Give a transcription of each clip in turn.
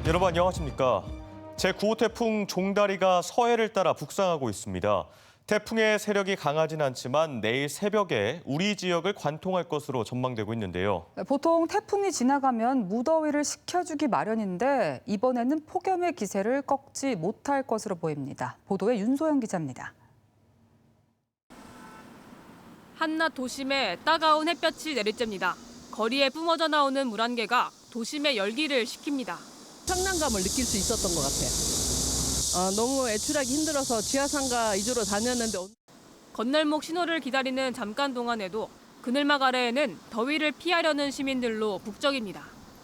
여러분 안녕하십니까? 제9호 태풍 종다리가 서해를 따라 북상하고 있습니다. 태풍의 세력이 강하진 않지만 내일 새벽에 우리 지역을 관통할 것으로 전망되고 있는데요. 보통 태풍이 지나가면 무더위를 식혀주기 마련인데 이번에는 폭염의 기세를 꺾지 못할 것으로 보입니다. 보도에 윤소영 기자입니다. 한낮 도심에 따가운 햇볕이 내리쬐니다. 거리에 뿜어져 나오는 물 한 개가 도심의 열기를 식힙니다. 청량감을 느낄 수 있었던 것 같아요. 너무 외출하기 힘들어서 지하상가 위주로 다녔는데 건널목 신호를 기다리는 잠깐 동안에도 그늘막 아래에는 더위를 피하려는 시민들로 북적입니다.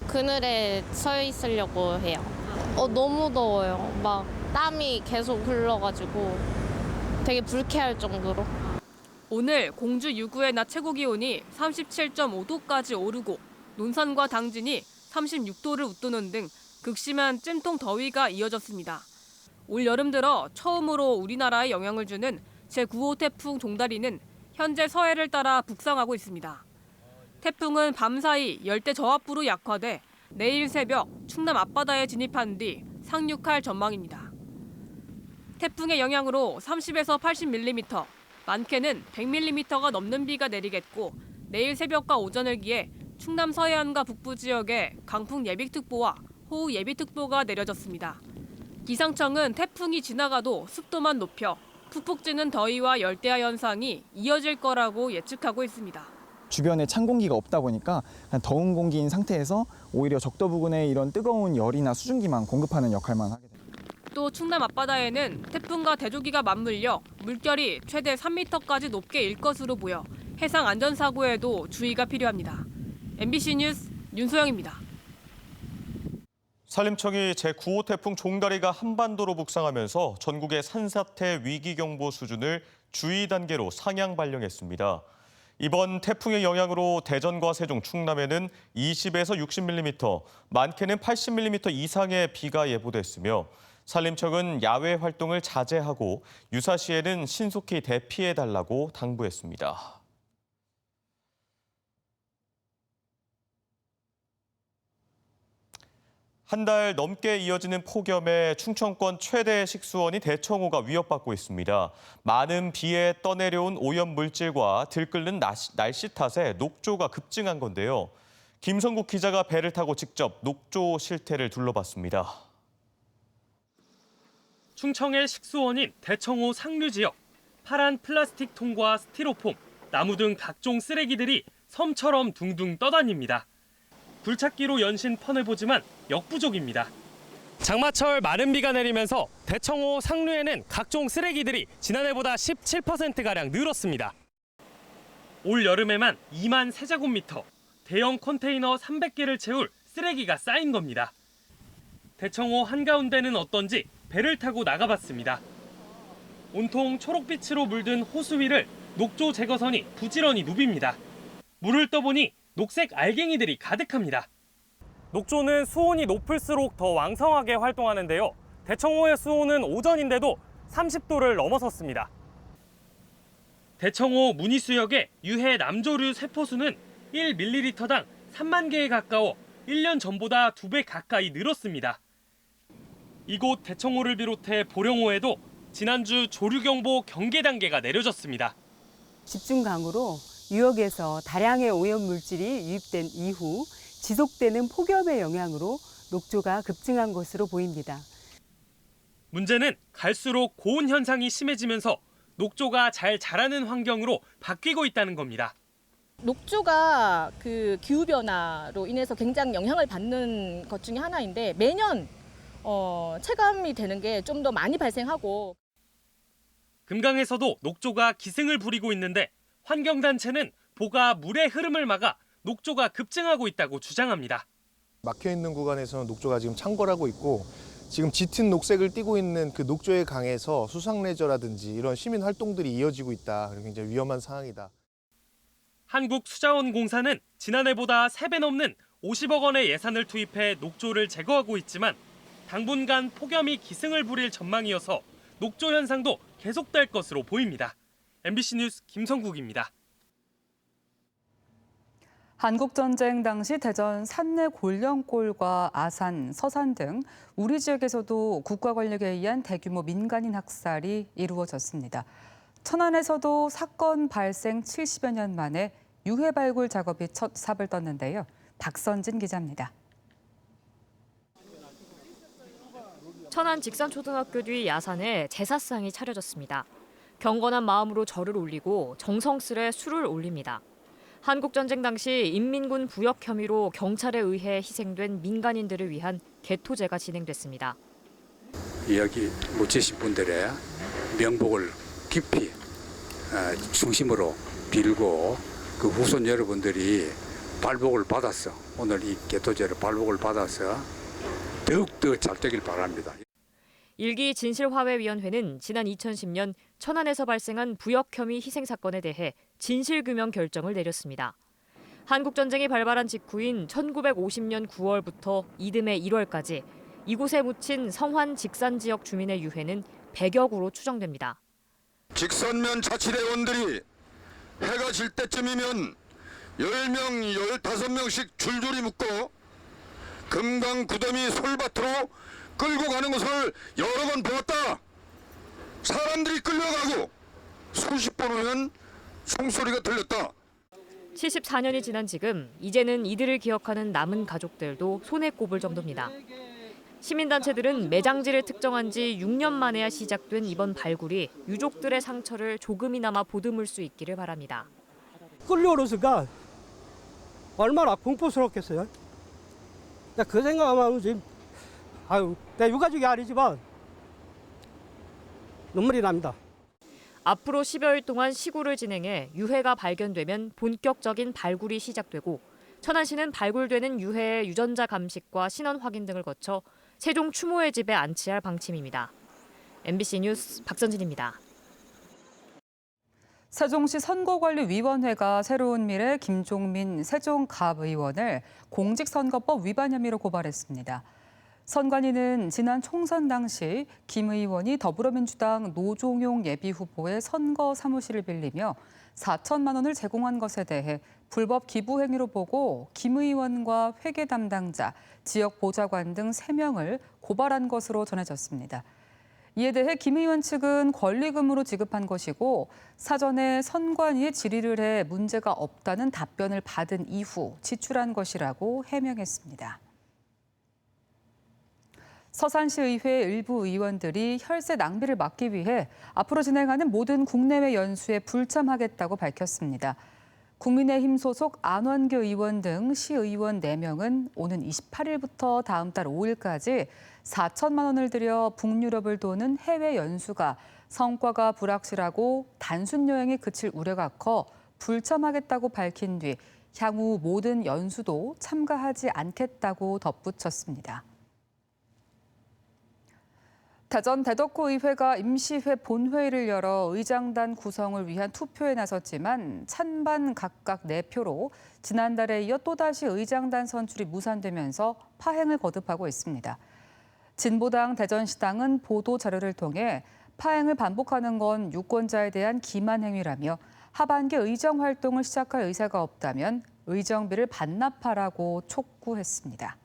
그늘에 서 있으려고 해요. 너무 더워요. 막 땀이 계속 흘러가지고 되게 불쾌할 정도로. 오늘 공주 유구의 낮 최고 기온이 37.5도까지 오르고 논산과 당진이 36도를 웃도는 등 극심한 찜통 더위가 이어졌습니다. 올 여름 들어 처음으로 우리나라에 영향을 주는 제9호 태풍 종다리는 현재 서해를 따라 북상하고 있습니다. 태풍은 밤사이 열대 저압부로 약화돼 내일 새벽 충남 앞바다에 진입한 뒤 상륙할 전망입니다. 태풍의 영향으로 30에서 80mm, 많게는 100mm가 넘는 비가 내리겠고 내일 새벽과 오전을 기해 충남 서해안과 북부 지역에 강풍 예비특보와 호우 예비특보가 내려졌습니다. 기상청은 태풍이 지나가도 습도만 높여 푹푹 찌는 더위와 열대야 현상이 이어질 거라고 예측하고 있습니다. 주변에 찬 공기가 없다 보니까 더운 공기인 상태에서 오히려 적도 부근에 이런 뜨거운 열이나 수증기만 공급하는 역할만 하게 됩니다. 또 충남 앞바다에는 태풍과 대조기가 맞물려 물결이 최대 3m까지 높게 일 것으로 보여 해상 안전사고에도 주의가 필요합니다. MBC 뉴스 윤소영입니다. 산림청이 제9호 태풍 종다리가 한반도로 북상하면서 전국의 산사태 위기경보 수준을 주의 단계로 상향 발령했습니다. 이번 태풍의 영향으로 대전과 세종, 충남에는 20에서 60mm, 많게는 80mm 이상의 비가 예보됐으며 산림청은 야외 활동을 자제하고 유사시에는 신속히 대피해달라고 당부했습니다. 한 달 넘게 이어지는 폭염에 충청권 최대 식수원이 대청호가 위협받고 있습니다. 많은 비에 떠내려온 오염 물질과 들끓는 날씨 탓에 녹조가 급증한 건데요. 김성국 기자가 배를 타고 직접 녹조 실태를 둘러봤습니다. 충청의 식수원인 대청호 상류 지역. 파란 플라스틱 통과 스티로폼, 나무 등 각종 쓰레기들이 섬처럼 둥둥 떠다닙니다. 굴착기로 연신 퍼내보지만 역부족입니다. 장마철 마른 비가 내리면서 대청호 상류에는 각종 쓰레기들이 지난해보다 17%가량 늘었습니다. 올 여름에만 2만 세제곱미터, 대형 컨테이너 300개를 채울 쓰레기가 쌓인 겁니다. 대청호 한가운데는 어떤지 배를 타고 나가봤습니다. 온통 초록빛으로 물든 호수 위를 녹조 제거선이 부지런히 누빕니다. 물을 떠보니 녹색 알갱이들이 가득합니다. 녹조는 수온이 높을수록 더 왕성하게 활동하는데요. 대청호의 수온은 오전인데도 30도를 넘어섰습니다. 대청호 문희수역의 유해 남조류 세포수는 1ml당 3만 개에 가까워 1년 전보다 2배 가까이 늘었습니다. 이곳 대청호를 비롯해 보령호에도 지난주 조류경보 경계 단계가 내려졌습니다. 집중강우로 유역에서 다량의 오염물질이 유입된 이후 지속되는 폭염의 영향으로 녹조가 급증한 것으로 보입니다. 문제는 갈수록 고온 현상이 심해지면서 녹조가 잘 자라는 환경으로 바뀌고 있다는 겁니다. 녹조가 그 기후변화로 인해서 굉장히 영향을 받는 것 중에 하나인데 매년 체감이 되는 게 좀 더 많이 발생하고. 금강에서도 녹조가 기승을 부리고 있는데 환경단체는 보가 물의 흐름을 막아 녹조가 급증하고 있다고 주장합니다. 막혀있는 구간에서는 녹조가 지금 창궐하고 있고 지금 짙은 녹색을 띠고 있는 그 녹조의 강에서 수상레저라든지 이런 시민 활동들이 이어지고 있다. 굉장히 위험한 상황이다. 한국수자원공사는 지난해보다 3배 넘는 50억 원의 예산을 투입해 녹조를 제거하고 있지만 당분간 폭염이 기승을 부릴 전망이어서 녹조 현상도 계속될 것으로 보입니다. MBC 뉴스 김성국입니다. 한국전쟁 당시 대전 산내 골령골과 아산, 서산 등 우리 지역에서도 국가 권력에 의한 대규모 민간인 학살이 이루어졌습니다. 천안에서도 사건 발생 70여 년 만에 유해 발굴 작업이 첫 삽을 떴는데요. 박선진 기자입니다. 천안 직산초등학교 뒤 야산에 제사상이 차려졌습니다. 경건한 마음으로 절을 올리고 정성스레 술을 올립니다. 한국전쟁 당시 인민군 부역 혐의로 경찰에 의해 희생된 민간인들을 위한 개토제가 진행됐습니다. 여기 묻히신 분들의 명복을 깊이 중심으로 빌고 그 후손 여러분들이 발복을 받아서 오늘 이 개토제로 발복을 받아서 더욱더 잘 되길 바랍니다. 일기 진실화해위원회는 지난 2010년 천안에서 발생한 부역 혐의 희생 사건에 대해 진실규명 결정을 내렸습니다. 한국전쟁이 발발한 직후인 1950년 9월부터 이듬해 1월까지 이곳에 묻힌 성환 직산 지역 주민의 유해는 100여 구로 추정됩니다. 직선면 자치대원들이 해가 질 때쯤이면 10명, 15명씩 줄줄이 묶어 금강 구더미 솔밭으로 끌고 가는 것을 여러 번 보았다. 사람들이 끌려가고 수십 번 후면 총소리가 들렸다. 74년이 지난 지금 이제는 이들을 기억하는 남은 가족들도 손에 꼽을 정도입니다. 시민단체들은 매장지를 특정한 지 6년 만에야 시작된 이번 발굴이 유족들의 상처를 조금이나마 보듬을 수 있기를 바랍니다. 끌려오르스가 얼마나 공포스럽겠어요. 그 생각하면 지금 내 유가족이 아니지만 눈물이 납니다. 앞으로 10여일 동안 시구를 진행해 유해가 발견되면 본격적인 발굴이 시작되고 천안시는 발굴되는 유해의 유전자 감식과 신원 확인 등을 거쳐 세종 추모의 집에 안치할 방침입니다. MBC 뉴스 박선진입니다. 세종시 선거관리위원회가 새로운 미래 김종민 세종갑의원을 공직선거법 위반 혐의로 고발했습니다. 선관위는 지난 총선 당시 김 의원이 더불어민주당 노종용 예비후보의 선거 사무실을 빌리며 4천만 원을 제공한 것에 대해 불법 기부 행위로 보고 김 의원과 회계 담당자, 지역 보좌관 등 3명을 고발한 것으로 전해졌습니다. 이에 대해 김 의원 측은 권리금으로 지급한 것이고 사전에 선관위에 질의를 해 문제가 없다는 답변을 받은 이후 지출한 것이라고 해명했습니다. 서산시 의회 일부 의원들이 혈세 낭비를 막기 위해 앞으로 진행하는 모든 국내외 연수에 불참하겠다고 밝혔습니다. 국민의힘 소속 안원교 의원 등 시의원 4명은 오는 28일부터 다음 달 5일까지 4천만 원을 들여 북유럽을 도는 해외 연수가 성과가 불확실하고 단순 여행에 그칠 우려가 커 불참하겠다고 밝힌 뒤 향후 모든 연수도 참가하지 않겠다고 덧붙였습니다. 대전 대덕구의회가 임시회 본회의를 열어 의장단 구성을 위한 투표에 나섰지만 찬반 각각 4표로 지난달에 이어 또다시 의장단 선출이 무산되면서 파행을 거듭하고 있습니다. 진보당 대전시당은 보도 자료를 통해 파행을 반복하는 건 유권자에 대한 기만 행위라며 하반기 의정 활동을 시작할 의사가 없다면 의정비를 반납하라고 촉구했습니다.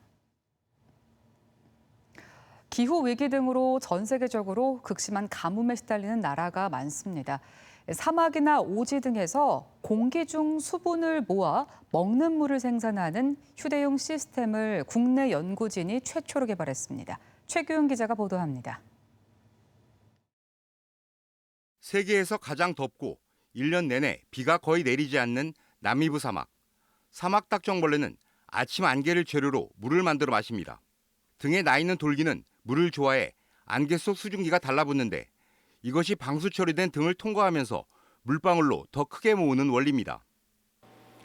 기후위기 등으로 전 세계적으로 극심한 가뭄에 시달리는 나라가 많습니다. 사막이나 오지 등에서 공기 중 수분을 모아 먹는 물을 생산하는 휴대용 시스템을 국내 연구진이 최초로 개발했습니다. 최규은 기자가 보도합니다. 세계에서 가장 덥고 1년 내내 비가 거의 내리지 않는 나미브 사막. 사막 딱정벌레는 아침 안개를 재료로 물을 만들어 마십니다. 등에 나 있는 돌기는 물을 좋아해 안개 속 수증기가 달라붙는데 이것이 방수 처리된 등을 통과하면서 물방울로 더 크게 모으는 원리입니다.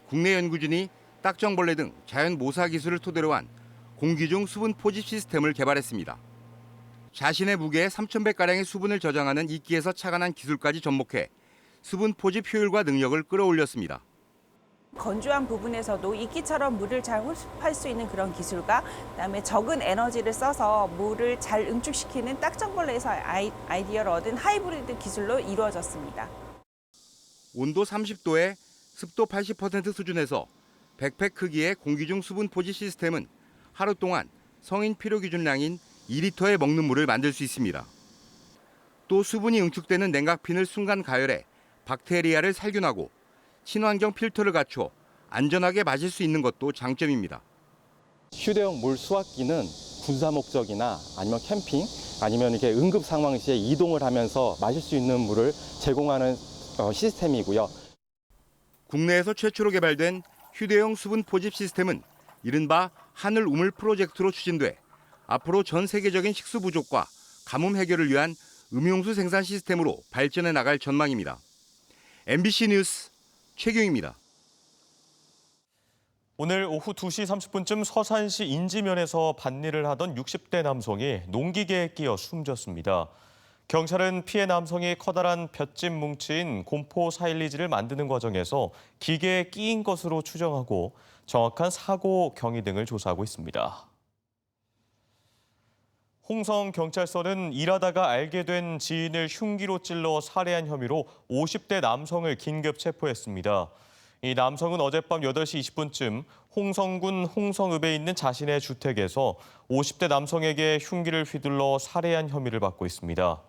국내 연구진이 딱정벌레 등 자연 모사 기술을 토대로 한 공기 중 수분 포집 시스템을 개발했습니다. 자신의 무게의 3,000배가량의 수분을 저장하는 이끼에서 착안한 기술까지 접목해 수분 포집 효율과 능력을 끌어올렸습니다. 건조한 부분에서도 이끼처럼 물을 잘 흡수할 수 있는 그런 기술과 그다음에 적은 에너지를 써서 물을 잘 응축시키는 딱정벌레에서 아이디어를 얻은 하이브리드 기술로 이루어졌습니다. 온도 30도에 습도 80% 수준에서 백팩 크기의 공기 중 수분 포집 시스템은 하루 동안 성인 필요 기준량인 2리터의 먹는 물을 만들 수 있습니다. 또 수분이 응축되는 냉각핀을 순간 가열해 박테리아를 살균하고 친환경 필터를 갖추어 안전하게 마실 수 있는 것도 장점입니다. 휴대용 물 수확기는 군사 목적이나 아니면 캠핑 아니면 이렇게 응급 상황 시에 이동을 하면서 마실 수 있는 물을 제공하는 시스템이고요. 국내에서 최초로 개발된 휴대용 수분 포집 시스템은 이른바 하늘 우물 프로젝트로 추진돼 앞으로 전 세계적인 식수 부족과 가뭄 해결을 위한 음용수 생산 시스템으로 발전해 나갈 전망입니다. MBC 뉴스 최경입니다. 오늘 오후 2시 30분쯤 서산시 인지면에서 밭일을 하던 60대 남성이 농기계에 끼어 숨졌습니다. 경찰은 피해 남성이 커다란 볏짚 뭉치인 공포 사일리지를 만드는 과정에서 기계에 끼인 것으로 추정하고 정확한 사고 경위 등을 조사하고 있습니다. 홍성경찰서는 일하다가 알게 된 지인을 흉기로 찔러 살해한 혐의로 50대 남성을 긴급 체포했습니다. 이 남성은 어젯밤 8시 20분쯤 홍성군 홍성읍에 있는 자신의 주택에서 50대 남성에게 흉기를 휘둘러 살해한 혐의를 받고 있습니다.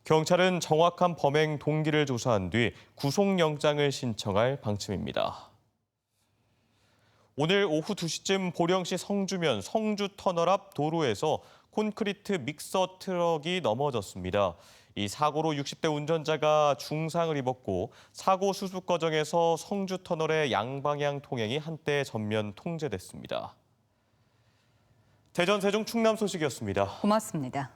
경찰은 정확한 범행 동기를 조사한 뒤 구속영장을 신청할 방침입니다. 오늘 오후 2시쯤 보령시 성주면 성주터널 앞 도로에서 콘크리트 믹서 트럭이 넘어졌습니다. 이 사고로 60대 운전자가 중상을 입었고 사고 수습 과정에서 성주터널의 양방향 통행이 한때 전면 통제됐습니다. 대전, 세종, 충남 소식이었습니다. 고맙습니다.